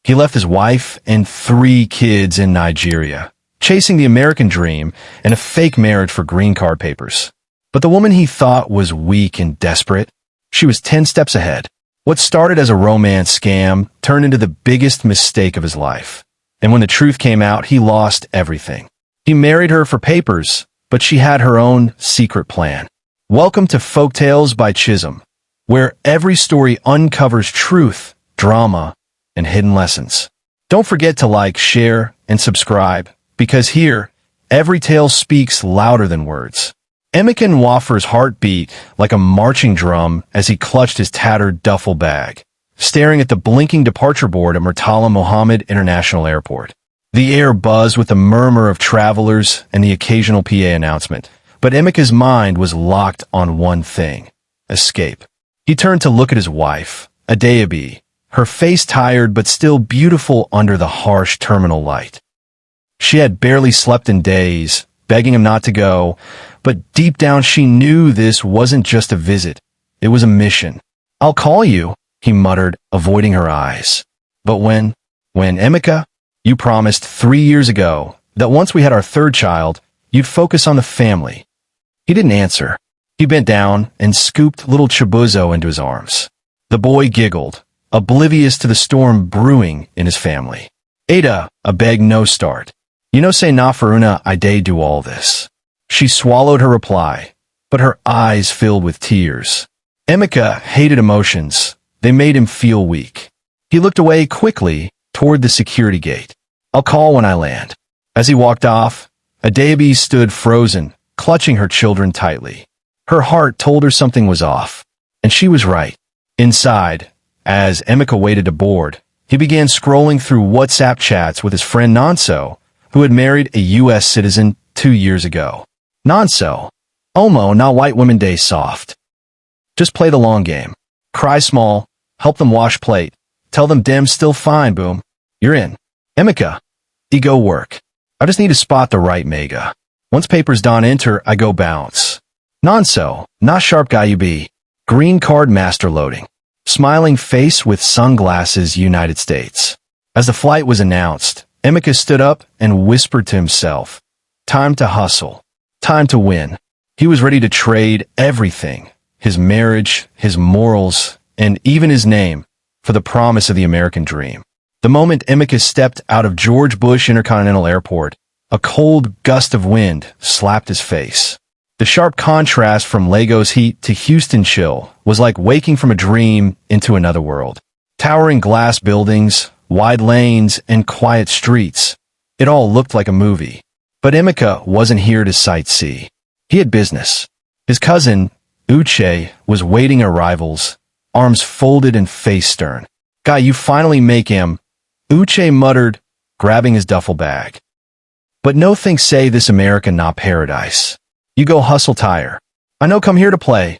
He left his wife and 3 kids in Nigeria, chasing the American dream and a fake marriage for green card papers. But the woman he thought was weak and desperate, she was 10 steps ahead. What started as a romance scam turned into the biggest mistake of his life. And when the truth came out, he lost everything. He married her for papers, but she had her own secret plan. Welcome to Folktales by CHISOM, where every story uncovers truth, drama, and hidden lessons. Don't forget to like, share, and subscribe, because here, every tale speaks louder than words. Emeka Nwafer's heart beat like a marching drum as he clutched his tattered duffel bag, staring at the blinking departure board at Murtala Mohammed International Airport. The air buzzed with the murmur of travelers and the occasional PA announcement, but Emeka's mind was locked on one thing: escape. He turned to look at his wife, Adeobi, her face tired but still beautiful under the harsh terminal light. She had barely slept in days, begging him not to go, but deep down she knew this wasn't just a visit, it was a mission. "I'll call you," he muttered, avoiding her eyes. "But when, Emeka, you promised 3 years ago that once we had our 3rd child, you'd focus on the family." He didn't answer. He bent down and scooped little Chibuzo into his arms. The boy giggled, oblivious to the storm brewing in his family. "Ada, a beg no start. You know say na faruna I day do all this." She swallowed her reply, but her eyes filled with tears. Emeka hated emotions. They made him feel weak. He looked away quickly toward the security gate. "I'll call when I land." As he walked off, Adeobi stood frozen, clutching her children tightly. Her heart told her something was off, and she was right. Inside, as Emeka waited to board, he began scrolling through WhatsApp chats with his friend Nonso, who had married a U.S. citizen 2 years ago. "Nonso, Omo na white women day soft. Just play the long game. Cry small, help them wash plate, tell them dem still fine, boom. You're in. Emeka, ego work. I just need to spot the right mega. Once papers don't enter, I go bounce. Nonso, not sharp guy you be. Green card master loading. Smiling face with sunglasses, United States." As the flight was announced, Emeka stood up and whispered to himself, "Time to hustle. Time to win." He was ready to trade everything, his marriage, his morals, and even his name, for the promise of the American dream. The moment Emeka stepped out of George Bush Intercontinental Airport, a cold gust of wind slapped his face. The sharp contrast from Lagos heat to Houston chill was like waking from a dream into another world. Towering glass buildings, wide lanes, and quiet streets. It all looked like a movie. But Emeka wasn't here to sightsee. He had business. His cousin, Uche, was waiting arrivals, arms folded and face stern. "Guy, you finally make him," Uche muttered, grabbing his duffel bag. "But no think say this America not paradise. You go hustle tire. I know come here to play,"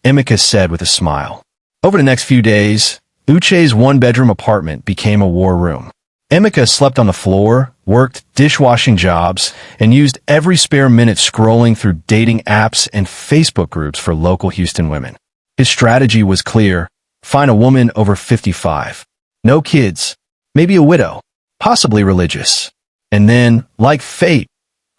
Emeka said with a smile. Over the next few days, Uche's 1-bedroom apartment became a war room. Emeka slept on the floor, worked dishwashing jobs, and used every spare minute scrolling through dating apps and Facebook groups for local Houston women. His strategy was clear: find a woman over 55. No kids, maybe a widow, possibly religious. And then, like fate,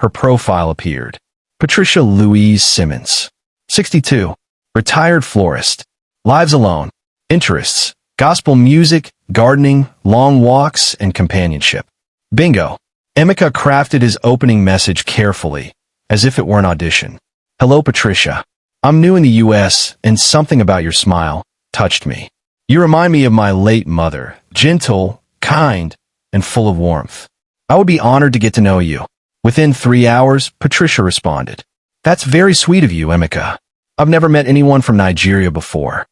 her profile appeared. Patricia Louise Simmons, 62, retired florist, lives alone, interests, gospel music, gardening, long walks, and companionship. Bingo. Emeka crafted his opening message carefully, as if it were an audition. "Hello, Patricia. I'm new in the U.S., and something about your smile touched me. You remind me of my late mother, gentle, kind, and full of warmth. I would be honored to get to know you." Within 3 hours, Patricia responded, "That's very sweet of you, Emeka. I've never met anyone from Nigeria before."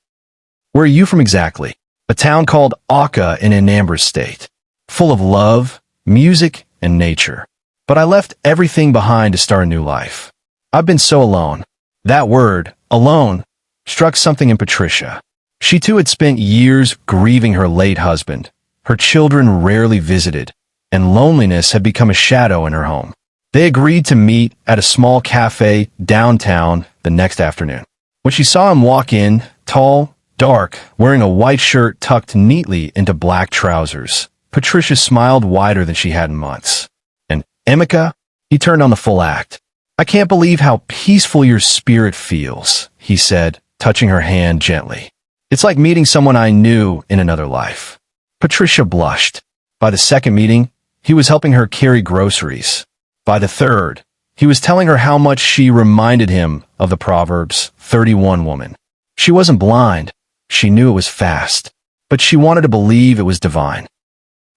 "Where are you from exactly?" "A town called Awka in Anambra State. Full of love, music, and nature. But I left everything behind to start a new life. I've been so alone." That word, alone, struck something in Patricia. She too had spent years grieving her late husband. Her children rarely visited, and loneliness had become a shadow in her home. They agreed to meet at a small cafe downtown the next afternoon. When she saw him walk in, tall, dark, wearing a white shirt tucked neatly into black trousers, Patricia smiled wider than she had in months. And Emeka? He turned on the full act. I can't believe how peaceful your spirit feels, he said, touching her hand gently. It's like meeting someone I knew in another life. Patricia blushed. By the second meeting, he was helping her carry groceries. By the third, he was telling her how much she reminded him of the Proverbs 31 woman. She wasn't blind. She knew it was fast, but she wanted to believe it was divine.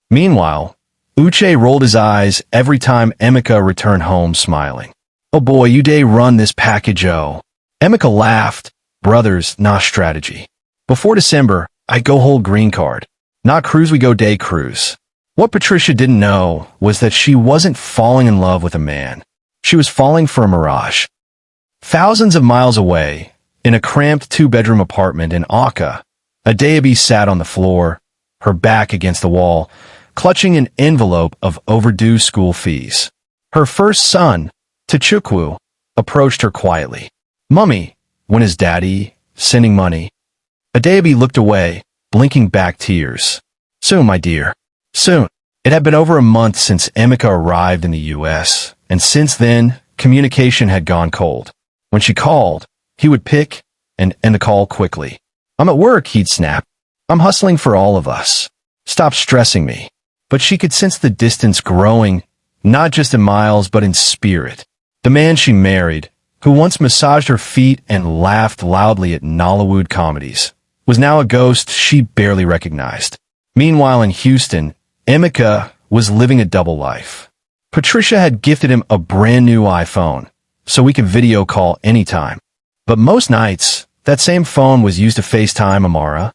Meanwhile, Uche rolled his eyes every time Emeka returned home smiling. Oh boy, you day run this package, oh. Emeka laughed. Brothers, nah strategy. Before December, I go hold green card. Not cruise, we go day cruise. What Patricia didn't know was that she wasn't falling in love with a man. She was falling for a mirage. Thousands of miles away, in a cramped two-bedroom apartment in Aka, Adeobi sat on the floor, her back against the wall, clutching an envelope of overdue school fees. Her first son, Tachukwu, approached her quietly. Mummy, when is Daddy sending money? Adeobi looked away, blinking back tears. Soon, my dear. Soon. It had been over a month since Emeka arrived in the U.S., and since then, communication had gone cold. When she called, he would pick and end the call quickly. I'm at work, he'd snap. I'm hustling for all of us. Stop stressing me. But she could sense the distance growing, not just in miles, but in spirit. The man she married, who once massaged her feet and laughed loudly at Nollywood comedies, was now a ghost she barely recognized. Meanwhile, in Houston, Emeka was living a double life. Patricia had gifted him a brand new iPhone, so we could video call anytime. But most nights, that same phone was used to FaceTime Amara,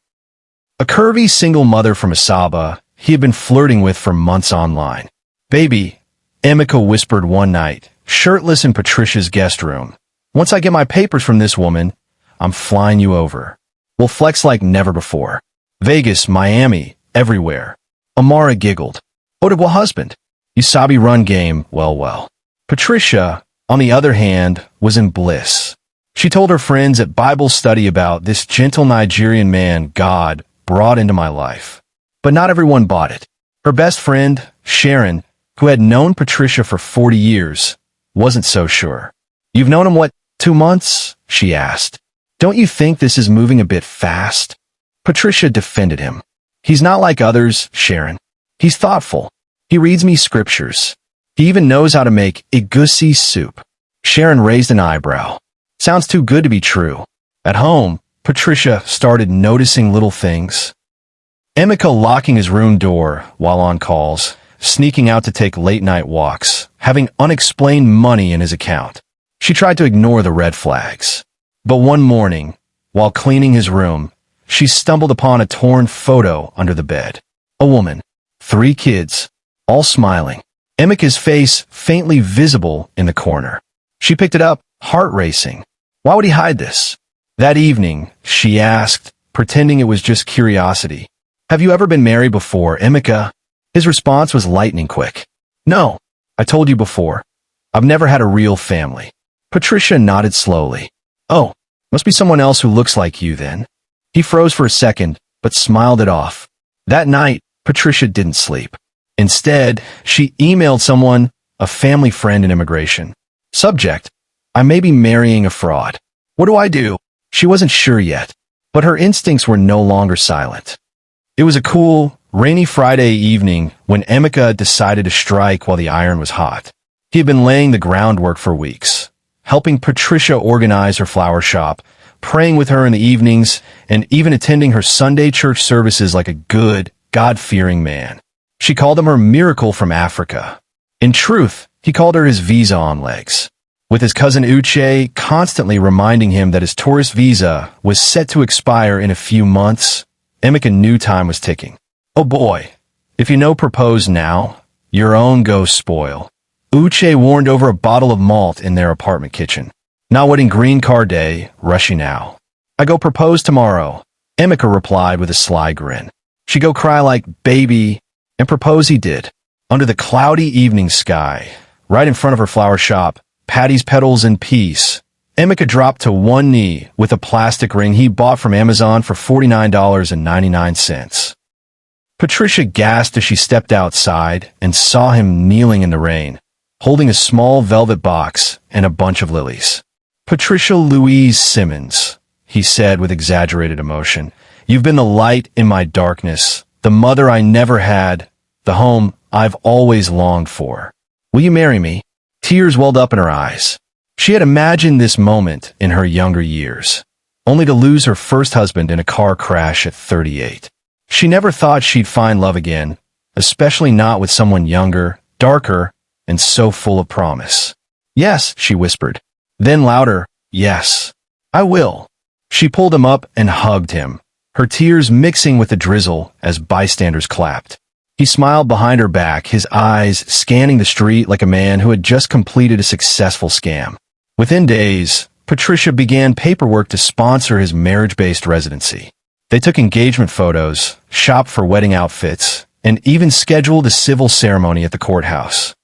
a curvy single mother from Asaba he had been flirting with for months online. Baby, Emeka whispered one night, shirtless in Patricia's guest room. Once I get my papers from this woman, I'm flying you over. We'll flex like never before. Vegas, Miami, everywhere. Amara giggled. Otable husband. Usabi run game, well. Patricia, on the other hand, was in bliss. She told her friends at Bible study about this gentle Nigerian man God brought into my life. But not everyone bought it. Her best friend, Sharon, who had known Patricia for 40 years, wasn't so sure. You've known him, what, 2 months? She asked. Don't you think this is moving a bit fast? Patricia defended him. He's not like others, Sharon. He's thoughtful. He reads me scriptures. He even knows how to make egusi soup. Sharon raised an eyebrow. Sounds too good to be true. At home, Patricia started noticing little things. Emeka locking his room door while on calls, sneaking out to take late-night walks, having unexplained money in his account. She tried to ignore the red flags. But one morning, while cleaning his room, she stumbled upon a torn photo under the bed. A woman, 3 kids, all smiling. Emeka's face faintly visible in the corner. She picked it up, heart racing. Why would he hide this? That evening, she asked, pretending it was just curiosity. Have you ever been married before, Emeka? His response was lightning quick. No, I told you before. I've never had a real family. Patricia nodded slowly. Oh, must be someone else who looks like you then. He froze for a second, but smiled it off. That night, Patricia didn't sleep. Instead, she emailed someone, a family friend in immigration. Subject, I may be marrying a fraud. What do I do? She wasn't sure yet, but her instincts were no longer silent. It was a cool, rainy Friday evening when Emeka decided to strike while the iron was hot. He had been laying the groundwork for weeks, helping Patricia organize her flower shop, praying with her in the evenings, and even attending her Sunday church services like a good, God-fearing man. She called him her miracle from Africa. In truth, he called her his visa on legs. With his cousin Uche constantly reminding him that his tourist visa was set to expire in a few months, Emeka knew time was ticking. Oh boy, if you no propose now, your own goes spoil. Uche warned over a bottle of malt in their apartment kitchen. Not wedding green card day, rushy now. I go propose tomorrow, Emeka replied with a sly grin. She go cry like baby, and propose he did. Under the cloudy evening sky, right in front of her flower shop, Patty's Petals in Peace, Emeka dropped to one knee with a plastic ring he bought from Amazon for $49.99. Patricia gasped as she stepped outside and saw him kneeling in the rain, holding a small velvet box and a bunch of lilies. "Patricia Louise Simmons," he said with exaggerated emotion, "you've been the light in my darkness, the mother I never had, the home I've always longed for. Will you marry me?" Tears welled up in her eyes. She had imagined this moment in her younger years, only to lose her first husband in a car crash at 38. She never thought she'd find love again, especially not with someone younger, darker, and so full of promise. "Yes," she whispered. Then louder, "Yes, I will." She pulled him up and hugged him, her tears mixing with the drizzle as bystanders clapped. He smiled behind her back, his eyes scanning the street like a man who had just completed a successful scam. Within days, Patricia began paperwork to sponsor his marriage-based residency. They took engagement photos, shopped for wedding outfits, and even scheduled a civil ceremony at the courthouse.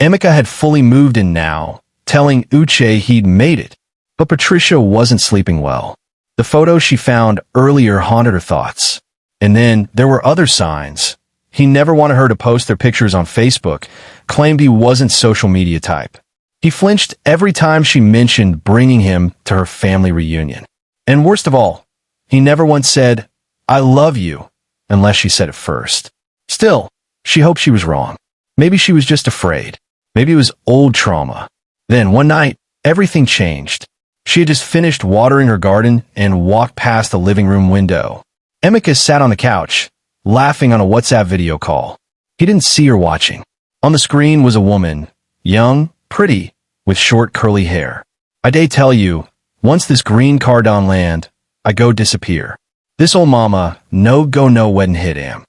Emeka had fully moved in now, telling Uche he'd made it, but Patricia wasn't sleeping well. The photos she found earlier haunted her thoughts. And then there were other signs. He never wanted her to post their pictures on Facebook, claimed he wasn't social media type. He flinched every time she mentioned bringing him to her family reunion. And worst of all, he never once said, "I love you," unless she said it first. Still, she hoped she was wrong. Maybe she was just afraid. Maybe it was old trauma. Then one night, everything changed. She had just finished watering her garden and walked past the living room window. Emeka sat on the couch, laughing on a WhatsApp video call. He didn't see her watching. On the screen was a woman, young, pretty, with short curly hair. "I dey tell you, once this green card on land, I go disappear. This old mama, no go no wedding hit am."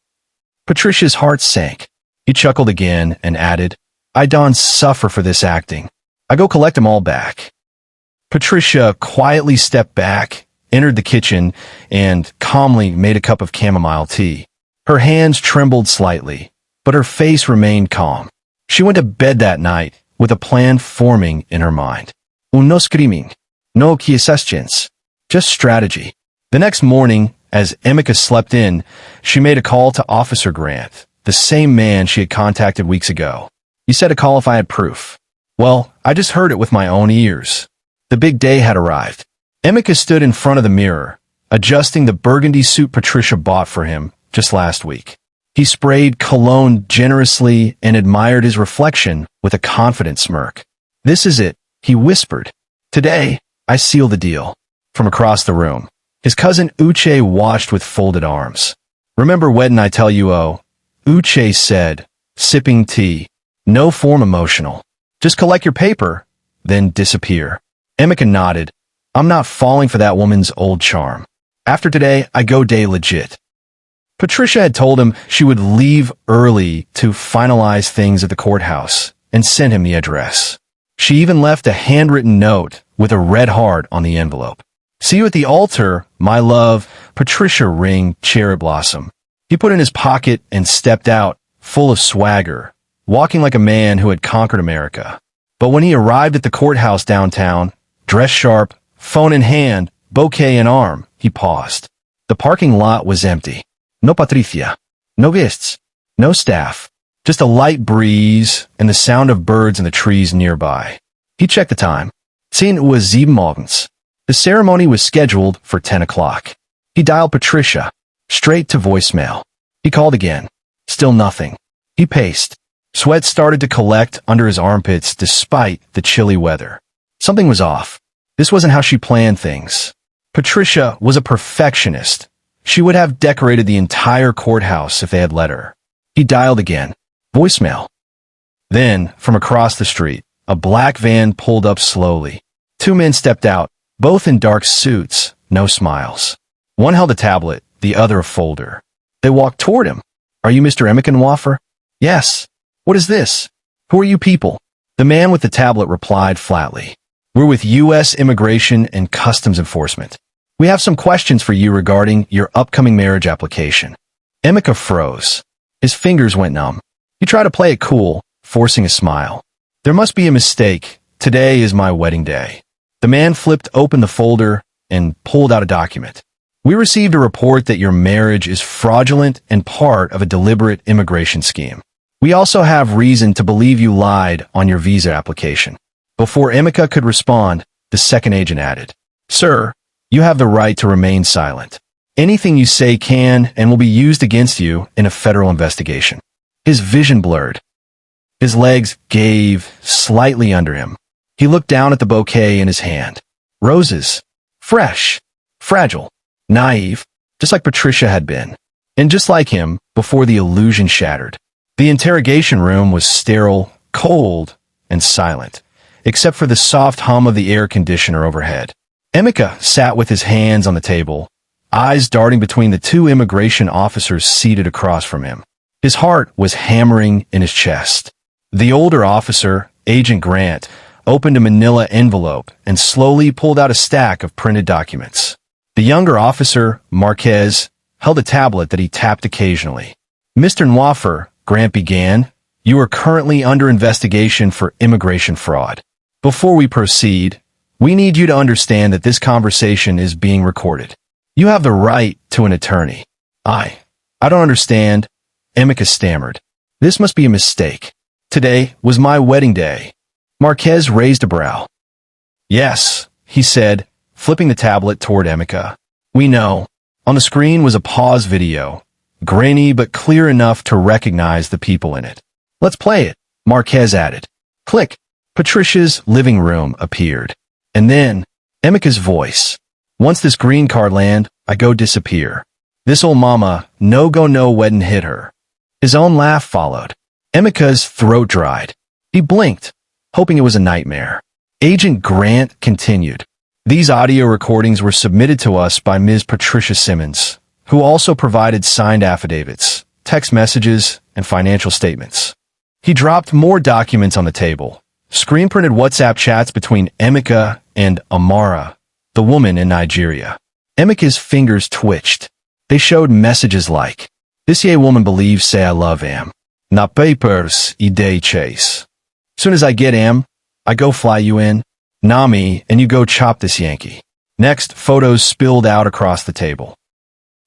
Patricia's heart sank. He chuckled again and added, "I don't suffer for this acting. I go collect them all back." Patricia quietly stepped back, entered the kitchen, and calmly made a cup of chamomile tea. Her hands trembled slightly, but her face remained calm. She went to bed that night with a plan forming in her mind. No screaming, no questions, just strategy. The next morning, as Emeka slept in, she made a call to Officer Grant, the same man she had contacted weeks ago. "You said to call if I had proof." "Well, I just heard it with my own ears." The big day had arrived. Emeka stood in front of the mirror, adjusting the burgundy suit Patricia bought for him just last week. He sprayed cologne generously and admired his reflection with a confident smirk. "This is it," he whispered. "Today, I seal the deal." From across the room, his cousin Uche watched with folded arms. "Remember when I tell you, oh," Uche said, sipping tea. "No form emotional. Just collect your paper, then disappear." Emeka nodded. "I'm not falling for that woman's old charm. After today, I go day legit." Patricia had told him she would leave early to finalize things at the courthouse and send him the address. She even left a handwritten note with a red heart on the envelope. "See you at the altar, my love, Patricia Ring Cherry Blossom." He put it in his pocket and stepped out, full of swagger, walking like a man who had conquered America. But when he arrived at the courthouse downtown, dressed sharp, phone in hand, bouquet in arm, he paused. The parking lot was empty. No Patricia, no guests, no staff, just a light breeze and the sound of birds in the trees nearby. He checked the time. Seen it was 7 morgens. The ceremony was scheduled for 10 o'clock. He dialed Patricia, straight to voicemail. He called again. Still nothing. He paced. Sweat started to collect under his armpits despite the chilly weather. Something was off. This wasn't how she planned things. Patricia was a perfectionist. She would have decorated the entire courthouse if they had let her. He dialed again. Voicemail. Then, from across the street, a black van pulled up slowly. 2 men stepped out, both in dark suits, no smiles. One held a tablet, the other a folder. They walked toward him. "Are you Mr. Emmekenwaffer?" "Yes." "What is this?" "Who are you people?" The man with the tablet replied flatly. "We're with U.S. Immigration and Customs Enforcement. We have some questions for you regarding your upcoming marriage application." Emeka froze. His fingers went numb. He tried to play it cool, forcing a smile. "There must be a mistake. Today is my wedding day." The man flipped open the folder and pulled out a document. We received a report that your marriage is fraudulent and part of a deliberate immigration scheme. We also have reason to believe you lied on your visa application. Before Emeka could respond, the second agent added, Sir, you have the right to remain silent. Anything you say can and will be used against you in a federal investigation. His vision blurred. His legs gave slightly under him. He looked down at the bouquet in his hand. Roses. Fresh. Fragile. Naive. Just like Patricia had been. And just like him, before the illusion shattered. The interrogation room was sterile, cold, and silent, except for the soft hum of the air conditioner overhead. Emeka sat with his hands on the table, eyes darting between the two immigration officers seated across from him. His heart was hammering in his chest. The older officer, Agent Grant, opened a manila envelope and slowly pulled out a stack of printed documents. The younger officer, Marquez, held a tablet that he tapped occasionally. Mr. Nwafor, Grant began, you are currently under investigation for immigration fraud. Before we proceed, we need you to understand that this conversation is being recorded. You have the right to an attorney. I don't understand, Emeka stammered. This must be a mistake. Today was my wedding day. Marquez raised a brow. Yes, he said, flipping the tablet toward Emeka. We know. On the screen was a pause video, grainy but clear enough to recognize the people in it. Let's play it, Marquez added. Click. Patricia's living room appeared. And then, Emeka's voice. Once this green card land, I go disappear. This old mama, no go no wedding hit her. His own laugh followed. Emeka's throat dried. He blinked, hoping it was a nightmare. Agent Grant continued. These audio recordings were submitted to us by Ms. Patricia Simmons, who also provided signed affidavits, text messages, and financial statements. He dropped more documents on the table. Screen-printed WhatsApp chats between Emeka and Amara, the woman in Nigeria. Emeka's fingers twitched. They showed messages like, This ye woman believes say I love am. Na papers e day chase. Soon as I get am, I go fly you in. Nami, and you go chop this Yankee. Next, photos spilled out across the table.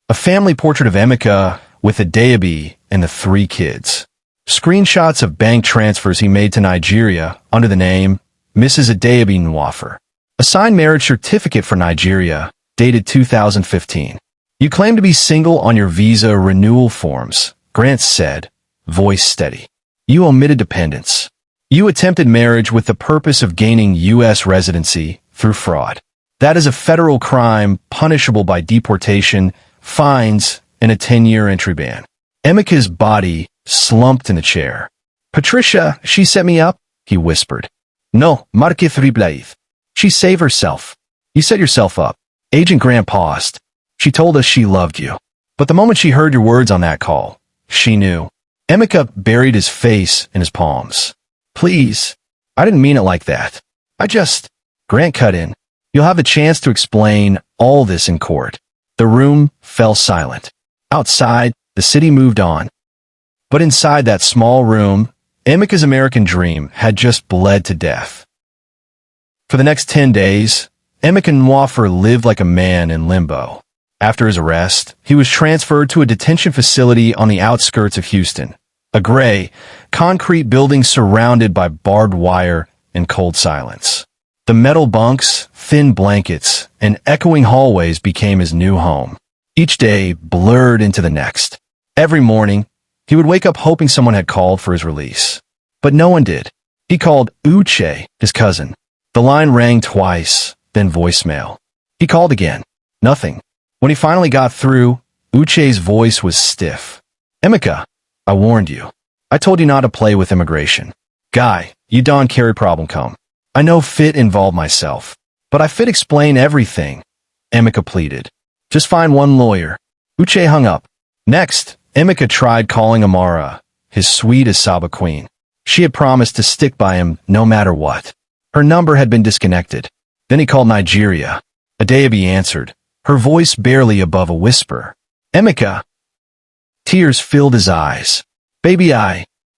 A family portrait of Emeka with Adeobi and the 3 kids. Screenshots of bank transfers he made to Nigeria under the name Mrs. Adeobi Nwafor. A signed marriage certificate for Nigeria, dated 2015. You claim to be single on your visa renewal forms, Grant said, voice steady. You omitted dependents. You attempted marriage with the purpose of gaining U.S. residency through fraud. That is a federal crime punishable by deportation, fines, and a 10-year entry ban. Emeka's body slumped in the chair. Patricia, she set me up, he whispered. No, marque friblaith. She saved herself. You set yourself up. Agent Grant paused. She told us she loved you. But the moment she heard your words on that call, she knew. Emeka buried his face in his palms. Please, I didn't mean it like that. Grant cut in. You'll have the chance to explain all this in court. The room fell silent. Outside, the city moved on. But inside that small room, Emeka's American dream had just bled to death. For the next 10 days, Emeka Nwafor lived like a man in limbo. After his arrest, he was transferred to a detention facility on the outskirts of Houston. A gray, concrete building surrounded by barbed wire and cold silence. The metal bunks, thin blankets, and echoing hallways became his new home. Each day blurred into the next. Every morning, he would wake up hoping someone had called for his release. But no one did. He called Uche, his cousin. The line rang twice, then voicemail. He called again. Nothing. When he finally got through, Uche's voice was stiff. Emeka, I warned you. I told you not to play with immigration. Guy, you don't carry problem come. I know fit involve myself, but I fit explain everything. Emeka pleaded. Just find one lawyer. Uche hung up. Next, Emeka tried calling Amara, his sweet Asaba queen. She had promised to stick by him no matter what. Her number had been disconnected. Then he called Nigeria. Adeobi answered, her voice barely above a whisper. Emeka. Tears filled his eyes. Baby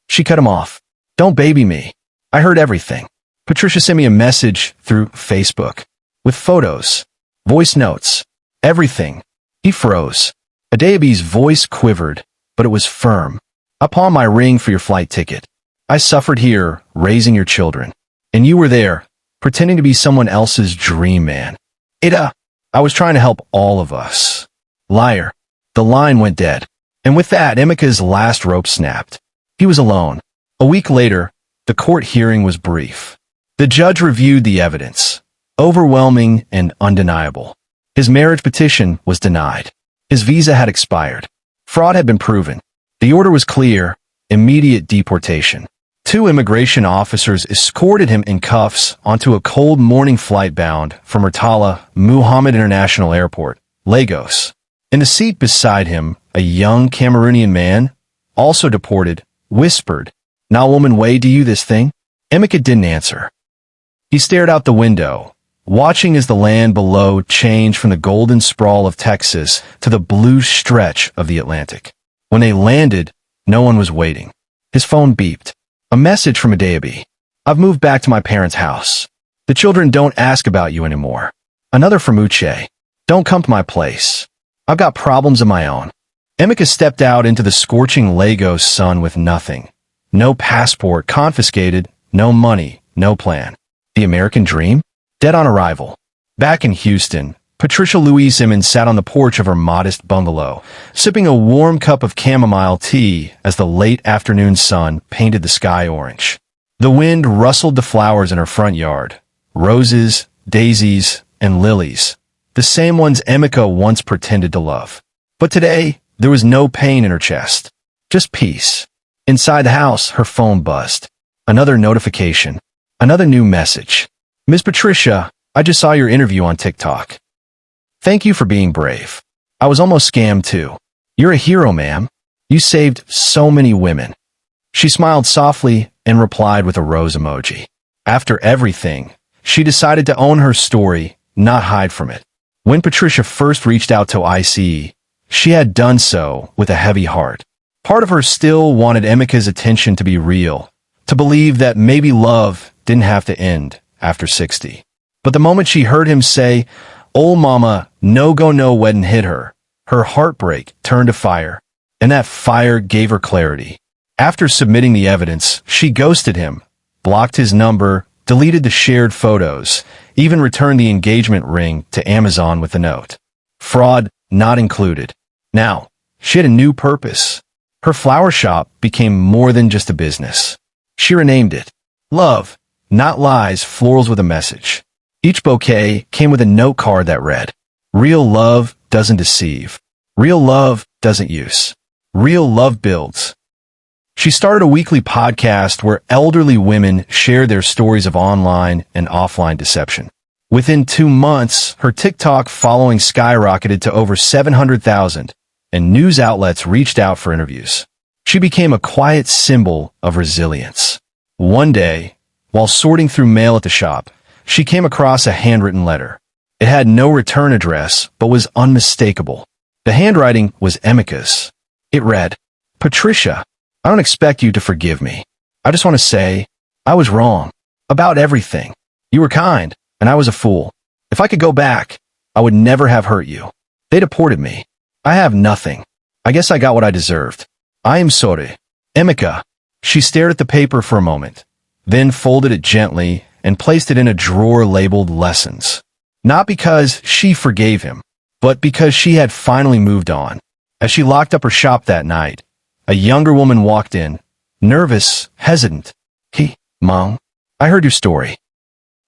She cut him off. Don't baby me. I heard everything. Patricia sent me a message through Facebook. With photos. Voice notes. Everything. He froze. Adeobi's voice quivered, but it was firm. "I pawned my ring for your flight ticket. I suffered here, raising your children. And you were there, pretending to be someone else's dream man. I was trying to help all of us." Liar. The line went dead. And with that, Emeka's last rope snapped. He was alone. A week later, the court hearing was brief. The judge reviewed the evidence. Overwhelming and undeniable. His marriage petition was denied. His visa had expired. Fraud had been proven. The order was clear: immediate deportation. 2 immigration officers escorted him in cuffs onto a cold morning flight bound for Murtala Muhammad International Airport, Lagos. In the seat beside him, a young Cameroonian man, also deported, whispered, "Now, woman, way do you this thing?" Emeka didn't answer. He stared out the window, watching as the land below changed from the golden sprawl of Texas to the blue stretch of the Atlantic. When they landed, no one was waiting. His phone beeped. A message from Adeobi. "I've moved back to my parents' house. The children don't ask about you anymore." Another from Uche. "Don't come to my place. I've got problems of my own." Emeka stepped out into the scorching Lagos sun with nothing. No passport, confiscated, no money, no plan. The American dream? Dead on arrival. Back in Houston, Patricia Louise Simmons sat on the porch of her modest bungalow, sipping a warm cup of chamomile tea as the late afternoon sun painted the sky orange. The wind rustled the flowers in her front yard. Roses, daisies, and lilies. The same ones Emeka once pretended to love. But today, there was no pain in her chest. Just peace. Inside the house, her phone buzzed. Another notification. Another new message. "Miss Patricia, I just saw your interview on TikTok. Thank you for being brave. I was almost scammed too. You're a hero, ma'am. You saved so many women." She smiled softly and replied with a rose emoji. After everything, she decided to own her story, not hide from it. When Patricia first reached out to ICE, she had done so with a heavy heart. Part of her still wanted Emeka's attention to be real, to believe that maybe love didn't have to end after 60. But the moment she heard him say, "Ol' mama, no go no weddin'," hit her, her heartbreak turned to fire, and that fire gave her clarity. After submitting the evidence, she ghosted him, blocked his number, deleted the shared photos, even returned the engagement ring to Amazon with a note. Fraud not included. Now, she had a new purpose. Her flower shop became more than just a business. She renamed it Love, Not Lies, Florals with a Message. Each bouquet came with a note card that read, "Real love doesn't deceive. Real love doesn't use. Real love builds." She started a weekly podcast where elderly women share their stories of online and offline deception. Within 2 months, her TikTok following skyrocketed to over 700,000, and news outlets reached out for interviews. She became a quiet symbol of resilience. One day, while sorting through mail at the shop, she came across a handwritten letter. It had no return address, but was unmistakable. The handwriting was Emeka's. It read, "Patricia, I don't expect you to forgive me. I just want to say, I was wrong. About everything. You were kind, and I was a fool. If I could go back, I would never have hurt you. They deported me. I have nothing. I guess I got what I deserved. I am sorry. Emeka." She stared at the paper for a moment, then folded it gently and placed it in a drawer labeled Lessons. Not because she forgave him, but because she had finally moved on. As she locked up her shop that night, a younger woman walked in, nervous, hesitant. "Mom, I heard your story.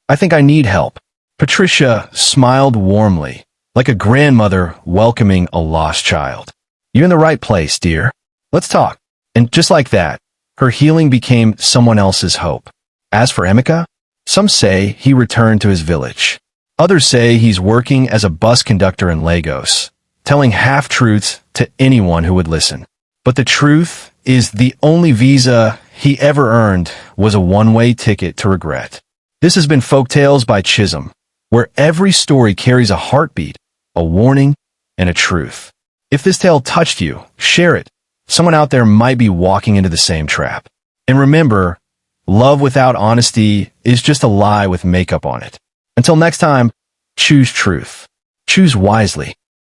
I think I need help." Patricia smiled warmly, like a grandmother welcoming a lost child. "You're in the right place, dear. Let's talk." And just like that, her healing became someone else's hope. As for Emeka, some say he returned to his village. Others say he's working as a bus conductor in Lagos, telling half-truths to anyone who would listen. But the truth is the only visa he ever earned was a one-way ticket to regret. This has been Folktales by CHISOM, where every story carries a heartbeat, a warning, and a truth. If this tale touched you, share it. Someone out there might be walking into the same trap. And remember, love without honesty is just a lie with makeup on it. Until next time, choose truth. Choose wisely.